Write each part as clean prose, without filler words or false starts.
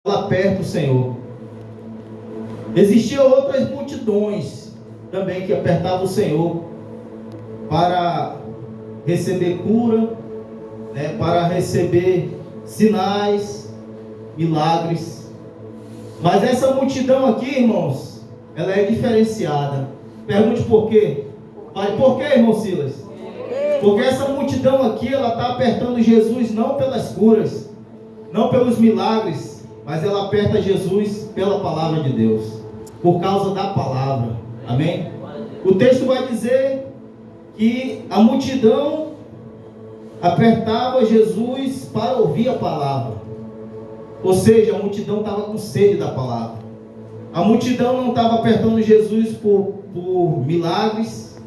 lá perto do Senhor. Existiam outras multidões também que apertavam o Senhor para receber cura, para receber sinais, milagres. Mas essa multidão aqui, irmãos, ela é diferenciada. Pergunte por quê? Fale, por quê, irmão Silas? Porque essa multidão aqui, ela está apertando Jesus não pelas curas, não pelos milagres, mas ela aperta Jesus pela palavra de Deus, por causa da palavra. Amém? O texto vai dizer que a multidão apertava Jesus para ouvir a palavra. Ou seja, a multidão estava com sede da palavra. A multidão não estava apertando Jesus por milagres,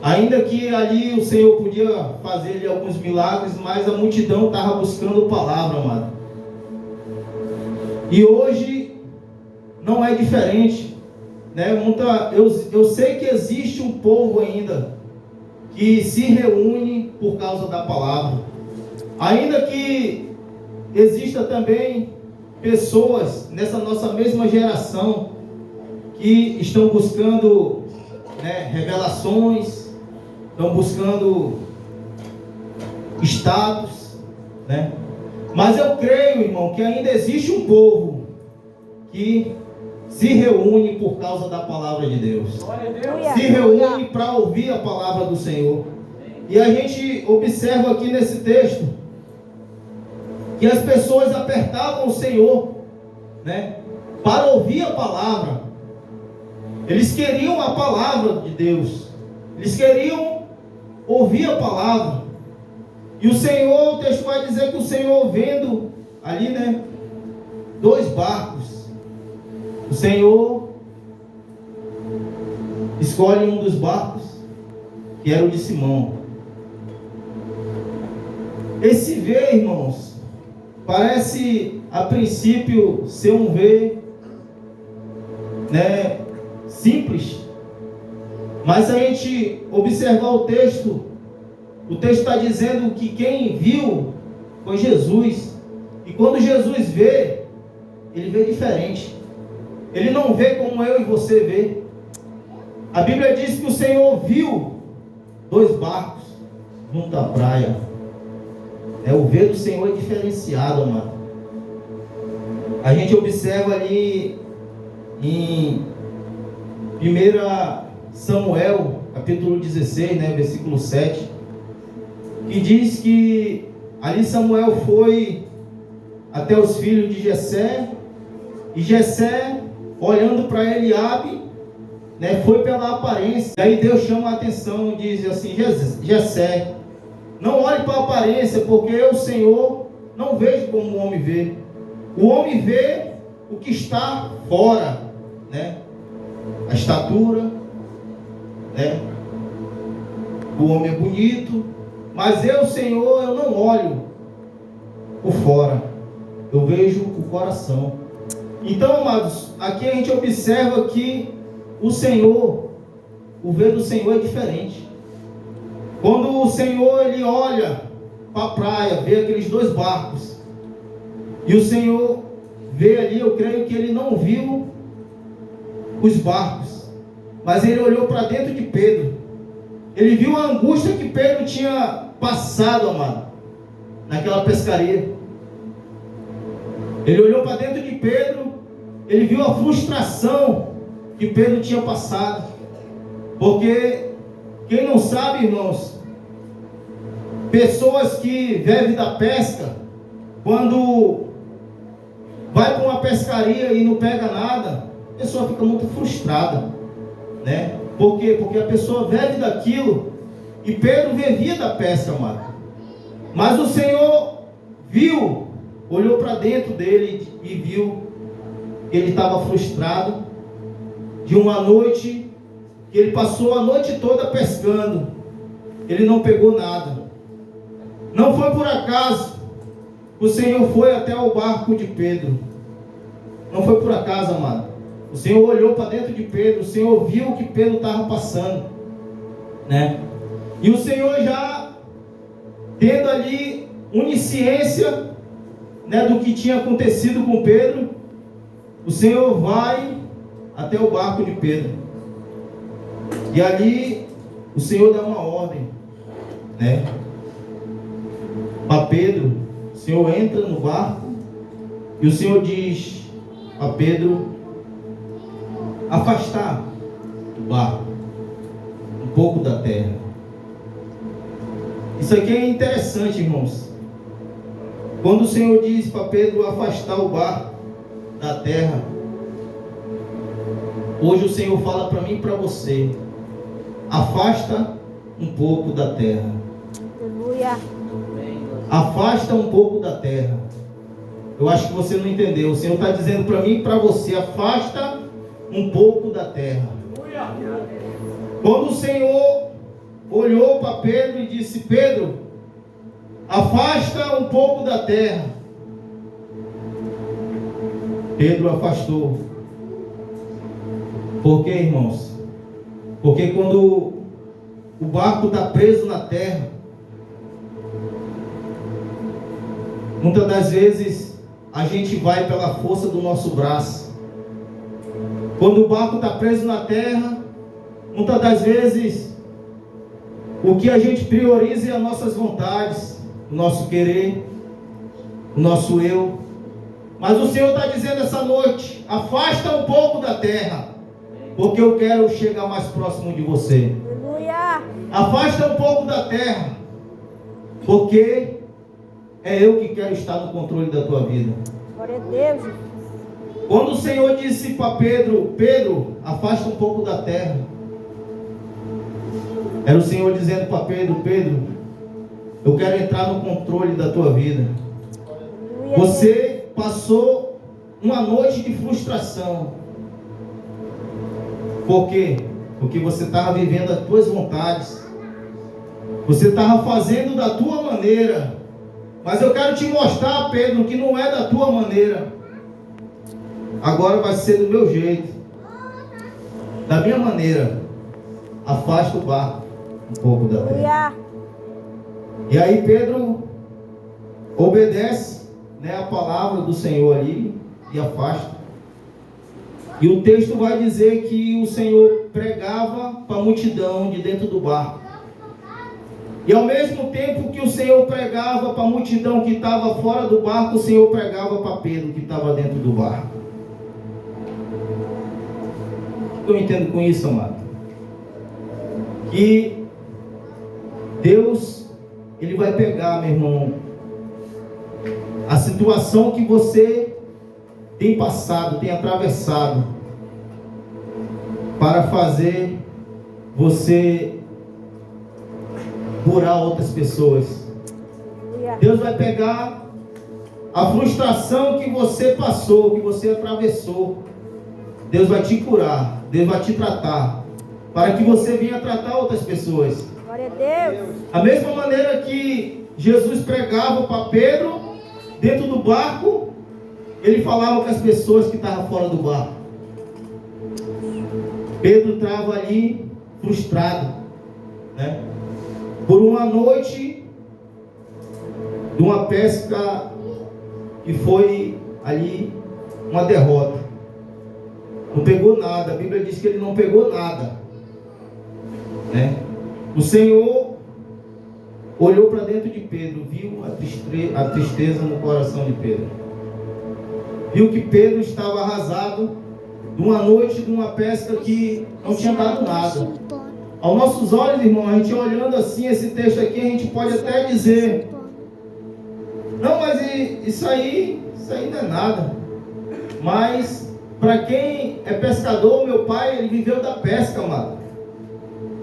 ainda que ali o Senhor podia fazer alguns milagres, mas a multidão estava buscando palavra, amado. E hoje não é diferente, eu sei que existe um povo ainda que se reúne por causa da palavra, ainda que exista também pessoas nessa nossa mesma geração que estão buscando revelações, estão buscando status, mas eu creio, irmão, que ainda existe um povo que se reúne por causa da palavra de Deus, se reúne para ouvir a palavra do Senhor. E a gente observa aqui nesse texto que as pessoas apertavam o Senhor, para ouvir a palavra. Eles queriam a palavra de Deus, eles queriam ouvir a palavra. E o Senhor, o texto vai dizer que o Senhor, vendo ali, 2 barcos, o Senhor escolhe um dos barcos, que era o de Simão. Esse ver, irmãos, parece a princípio ser um ver, simples, mas se a gente observar o texto está dizendo que quem viu foi Jesus. E quando Jesus vê, ele vê diferente. Ele não vê como eu e você vê. A Bíblia diz que o Senhor viu 2 barcos junto à praia. O ver do Senhor é diferenciado, amado. A gente observa ali em 1 Samuel, capítulo 16, versículo 7, que diz que ali Samuel foi até os filhos de Jessé, e Jessé, olhando para Eliabe, foi pela aparência. E aí Deus chama a atenção e diz assim: Jessé, não olhe para a aparência, porque eu, Senhor, não vejo como o homem vê. O homem vê o que está fora, a estatura, o homem é bonito, mas eu, Senhor, eu não olho por fora, eu vejo o coração. Então, amados, aqui a gente observa que o Senhor, o ver do Senhor é diferente. Quando o Senhor, ele olha para a praia, vê aqueles 2 barcos, e o Senhor vê ali, eu creio que ele não viu os barcos, mas ele olhou para dentro de Pedro. Ele viu a angústia que Pedro tinha passado, amado, naquela pescaria. Ele olhou para dentro de Pedro, ele viu a frustração que Pedro tinha passado. Porque, quem não sabe, irmãos, pessoas que vivem da pesca, quando vai para uma pescaria e não pega nada, a pessoa fica muito frustrada, Por quê? Porque a pessoa vive daquilo, e Pedro vivia da pesca, amado. Mas o Senhor viu, olhou para dentro dele e viu que ele estava frustrado de uma noite que ele passou a noite toda pescando, ele não pegou nada. Não foi por acaso que o Senhor foi até o barco de Pedro. Não foi por acaso, amado. O Senhor olhou para dentro de Pedro, o Senhor viu o que Pedro estava passando, E o Senhor, já tendo ali onisciência, né, do que tinha acontecido com Pedro, o Senhor vai até o barco de Pedro. E ali o Senhor dá uma ordem, né, para Pedro. O Senhor entra no barco e o Senhor diz a Pedro afastar o barco um pouco da terra. Isso aqui é interessante, irmãos. Quando o Senhor diz para Pedro afastar o barco da terra, hoje o Senhor fala para mim e para você: afasta um pouco da terra. Aleluia. Afasta um pouco da terra. Eu acho que você não entendeu. O Senhor está dizendo para mim e para você: afasta um pouco da terra. Quando o Senhor olhou para Pedro e disse: Pedro, afasta um pouco da terra. Pedro afastou. Por quê, irmãos? Porque quando o barco está preso na terra, muitas das vezes a gente vai pela força do nosso braço. Quando o barco está preso na terra, muitas das vezes o que a gente prioriza é as nossas vontades, o nosso querer, o nosso eu. Mas o Senhor está dizendo essa noite: afasta um pouco da terra, porque eu quero chegar mais próximo de você. Aleluia. Afasta um pouco da terra, porque é eu que quero estar no controle da tua vida. Glória a Deus. Quando o Senhor disse para Pedro: Pedro, afasta um pouco da terra, era o Senhor dizendo para Pedro: Pedro, eu quero entrar no controle da tua vida. Aleluia. Você passou uma noite de frustração. Por quê? Porque você estava vivendo as tuas vontades, você estava fazendo da tua maneira. Mas eu quero te mostrar, Pedro, que não é da tua maneira. Agora vai ser do meu jeito, da minha maneira. Afasta o barco um pouco da terra. Aleluia. E aí Pedro obedece, né, a palavra do Senhor ali e afasta. E o texto vai dizer que o Senhor pregava para a multidão de dentro do barco. E ao mesmo tempo que o Senhor pregava para a multidão que estava fora do barco, o Senhor pregava para Pedro que estava dentro do barco. O que eu entendo com isso, amado? Que Deus, Ele vai pegar, meu irmão, a situação que você tem passado, tem atravessado, para fazer você curar outras pessoas. Deus vai pegar a frustração que você passou, que você atravessou. Deus vai te curar, Deus vai te tratar, para que você venha tratar outras pessoas. Glória a Deus. A mesma maneira que Jesus pregava para Pedro dentro do barco, Ele falava com as pessoas que estavam fora do barco. Pedro estava ali frustrado, né, por uma noite de uma pesca que foi ali uma derrota. Não pegou nada. A Bíblia diz que ele não pegou nada, né? O Senhor olhou para dentro de Pedro, viu a tristeza no coração de Pedro, viu que Pedro estava arrasado de uma noite, de uma pesca que não tinha dado nada. Aos nossos olhos, irmão, a gente olhando assim esse texto aqui, a gente pode até dizer: não, mas isso aí não é nada. Mas para quem é pescador, meu pai, ele viveu da pesca, amado.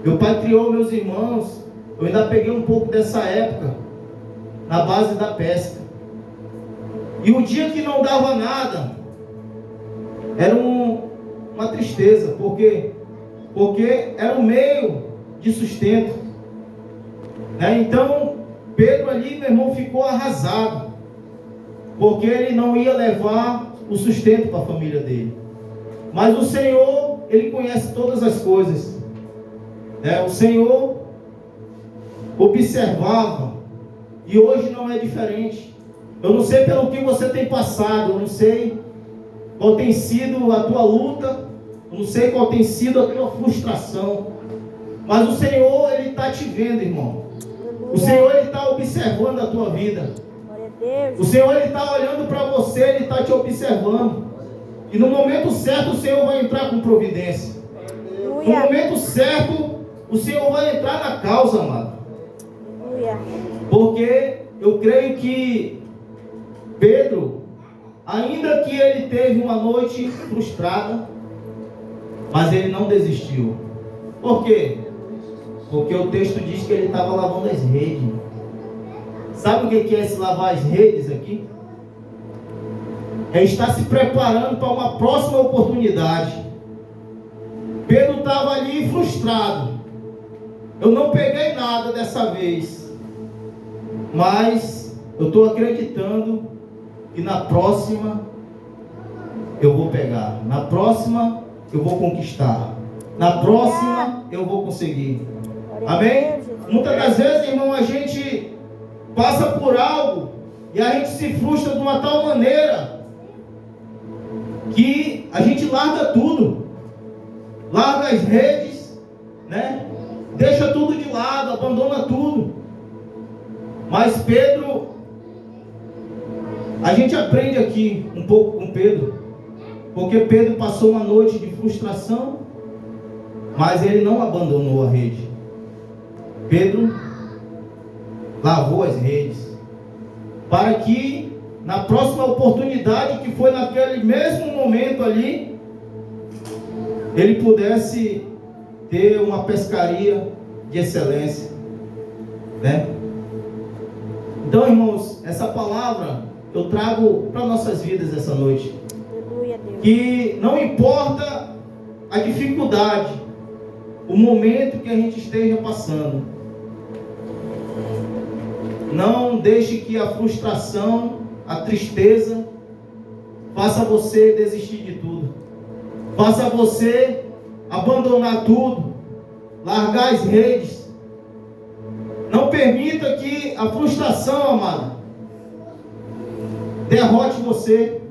Meu pai criou meus irmãos. Eu ainda peguei um pouco dessa época na base da pesca. E o dia que não dava nada era uma tristeza. Por quê? Porque era um meio de sustento, né? Então Pedro ali, meu irmão, ficou arrasado, porque ele não ia levar o sustento para a família dele. Mas o Senhor, Ele conhece todas as coisas, né? O Senhor observava, e hoje não é diferente. Eu não sei pelo que você tem passado, eu não sei qual tem sido a tua luta, eu não sei qual tem sido a tua frustração, mas o Senhor, Ele está te vendo, irmão. O Senhor, Ele está observando a tua vida. O Senhor, Ele está olhando para você, Ele está te observando. E no momento certo, o Senhor vai entrar com providência. No momento certo, o Senhor vai entrar na causa, amado. Porque eu creio que Pedro, ainda que ele teve uma noite frustrada, mas ele não desistiu. Por quê? Porque o texto diz que ele estava lavando as redes. Sabe o que é esse lavar as redes aqui? É estar se preparando para uma próxima oportunidade. Pedro estava ali frustrado. Eu não peguei nada dessa vez, mas eu estou acreditando que na próxima eu vou pegar. Na próxima eu vou conquistar. Na próxima eu vou conseguir. Amém? Muitas das vezes, irmão, a gente passa por algo e a gente se frustra de uma tal maneira que a gente larga tudo. Larga as redes, né? Deixa tudo de lado, abandona tudo. Mas Pedro, a gente aprende aqui um pouco com Pedro, porque Pedro passou uma noite de frustração, mas ele não abandonou a rede. Pedro lavou as redes, para que na próxima oportunidade, que foi naquele mesmo momento ali, ele pudesse ter uma pescaria de excelência, né? Então, irmãos, essa palavra eu trago para nossas vidas essa noite. Que não importa a dificuldade, o momento que a gente esteja passando, não deixe que a frustração, a tristeza faça você desistir de tudo, faça você abandonar tudo, largar as redes. Não permita que a frustração, amado, derrote você.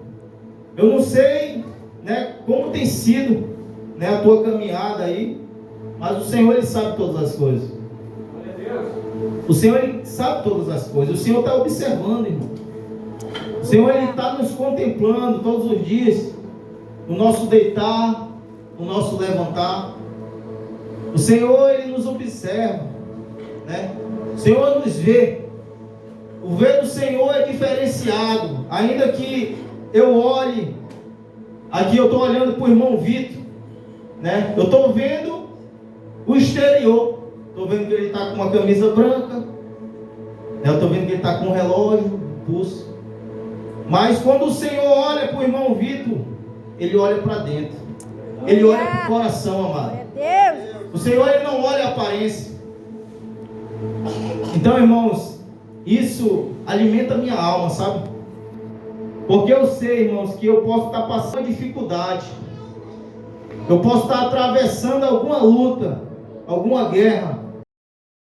Eu não sei, né, como tem sido, né, a tua caminhada aí, mas o Senhor, Ele sabe todas as coisas. O Senhor, Ele sabe todas as coisas. O Senhor está observando, irmão. O Senhor, Ele está nos contemplando todos os dias, no nosso deitar, no nosso levantar. O Senhor, Ele nos observa, né? O Senhor nos vê. O ver do Senhor é diferenciado. Ainda que eu olhe, aqui eu estou olhando para o irmão Vitor, né? Eu estou vendo o exterior. Estou vendo que ele está com uma camisa branca, né? Eu estou vendo que ele está com um relógio, pulso. Mas quando o Senhor olha para o irmão Vitor, Ele olha para dentro. Ele olha para o coração, amado. O Senhor, Ele não olha a aparência. Então, irmãos, isso alimenta a minha alma, sabe? Porque eu sei, irmãos, que eu posso estar passando dificuldade, eu posso estar atravessando alguma luta, alguma guerra,